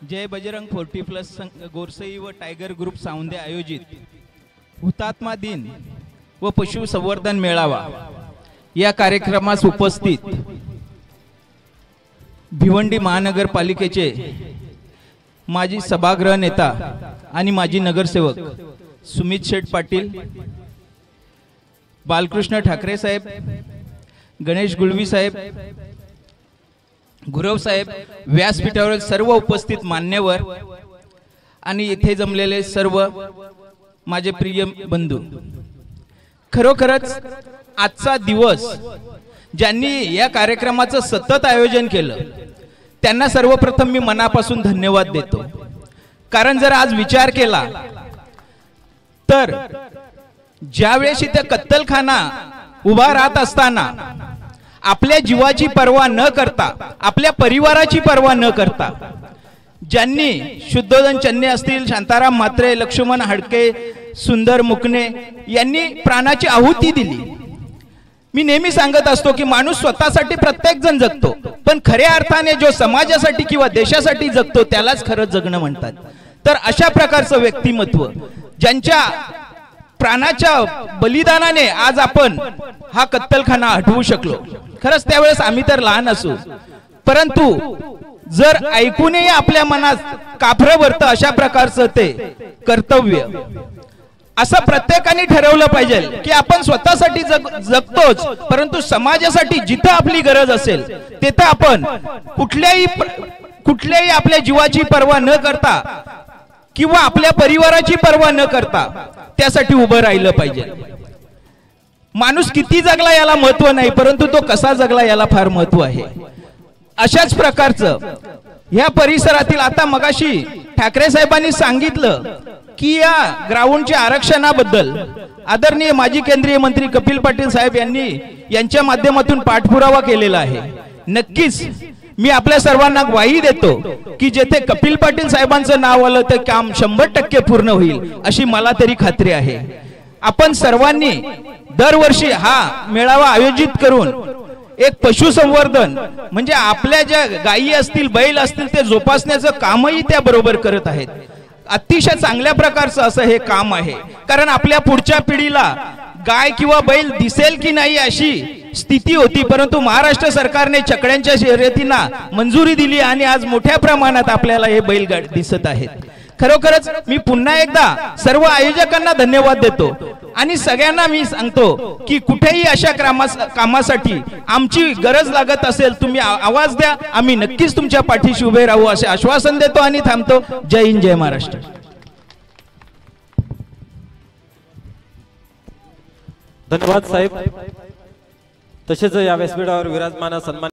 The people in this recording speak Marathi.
जय बजरंग 40+ गोरसई व टायगर ग्रुप सावंदे आयोजित हुतात्मा दिन व पशुसंवर्धन मेळावा या कार्यक्रमास उपस्थित भिवंडी महानगरपालिकेचे माजी सभागृह नेता आणि माजी नगरसेवक सुमित शेठ पाटील, बालकृष्ण ठाकरे साहेब, गणेश गुळवी साहेब, गुरव साहेब, व्यासपीठावर सर्व उपस्थित मान्यवर आणि येथे जमलेले सर्व माझे प्रिय बंधू, खरोखरच आजचा दिवस ज्यांनी या कार्यक्रमाचं सतत आयोजन केलं त्यांना सर्वप्रथम मी मनापासून धन्यवाद देतो। कारण जर आज विचार केला तर ज्यावेळेस इथे कत्तलखाना उभा राहत असताना आपल्या जीवाची पर्वा न करता, आपल्या परिवाराची पर्वा न करता ज्यांनी शुद्धोधन चन्ने असतील, शांताराम म्हात्रे, लक्ष्मण हाडके, सुंदर मुकणे यांनी प्राणाची आहुती दिली। मी नेहमी सांगत असतो की माणूस स्वतःसाठी प्रत्येक जण जगतो, पण खऱ्या अर्थाने जो समाजासाठी किंवा देशासाठी जगतो त्यालाच खरं जगणं म्हणतात। तर अशा प्रकारचं व्यक्तिमत्व ज्यांच्या प्राणाच्या बलिदानाने आज आपण हा कत्तलखाना हटवू शकलो। खरंच त्यावेळेस आम्ही तर लहान असू, परंतु जर ऐकूनही आपल्या मनात काफरं भरतं अशा प्रकारचं ते कर्तव्य, असं प्रत्येकाने ठरवलं पाहिजे की आपण स्वतःसाठी जगतोच, परंतु समाजासाठी जिथं आपली गरज असेल तिथं आपण कुठल्याही आपल्या जीवाची पर्वा न करता किंवा आपल्या परिवाराची पर्वा न करता त्यासाठी उभं राहिलं पाहिजे। माणूस किती जगला याला महत्व नाही, परंतु तो कसा जगला याला फार महत्व आहे। अशाच प्रकारचं ह्या परिसरातील आता मगाशी ठाकरे साहेबांनी सांगितलं की या ग्राउंडच्या आरक्षणाबद्दल आदरणीय माजी केंद्रीय मंत्री कपिल पाटील साहेब यांनी यांच्या माध्यमातून पाठपुरावा केलेला आहे। नक्कीच मी आपल्या सर्वांना ग्वाही देतो की जेथे कपिल पाटील साहेबांचं नाव आलं ते काम 100% पूर्ण होईल अशी मला तरी खात्री आहे। आपण सर्वांनी दरवर्षी हा मेळावा आयोजित करून एक पशुसंवर्धन म्हणजे आपल्या ज्या गायी असतील, बैल असतील ते जोपासण्याचं कामही त्या बरोबर करत आहेत। अतिशय चांगल्या प्रकारचं असं हे काम आहे, कारण आपल्या पुढच्या पिढीला गाय किंवा बैल दिसेल की नाही अशी स्थिती होती, परंतु महाराष्ट्र सरकारने छकड्यांच्या शर्यतींना मंजुरी दिली आणि आज मोठ्या प्रमाणात आपल्याला हे बैलगाडी दिसत आहेत। खरोखरच मी पुन्हा एकदा सर्व आयोजकांना धन्यवाद देतो आणि सगळ्यांना मी सांगतो की कुठेही अशा कामासाठी आमची गरज लागत असेल तुम्ही आवाज द्या, आम्ही नक्कीच तुमच्या पाठीशी उभे राहू असे आश्वासन देतो आणि थांबतो। जय हिंद, जय महाराष्ट्र। धन्यवाद साहेब। तसेच या व्यासपीठावर विराजमान सन्मान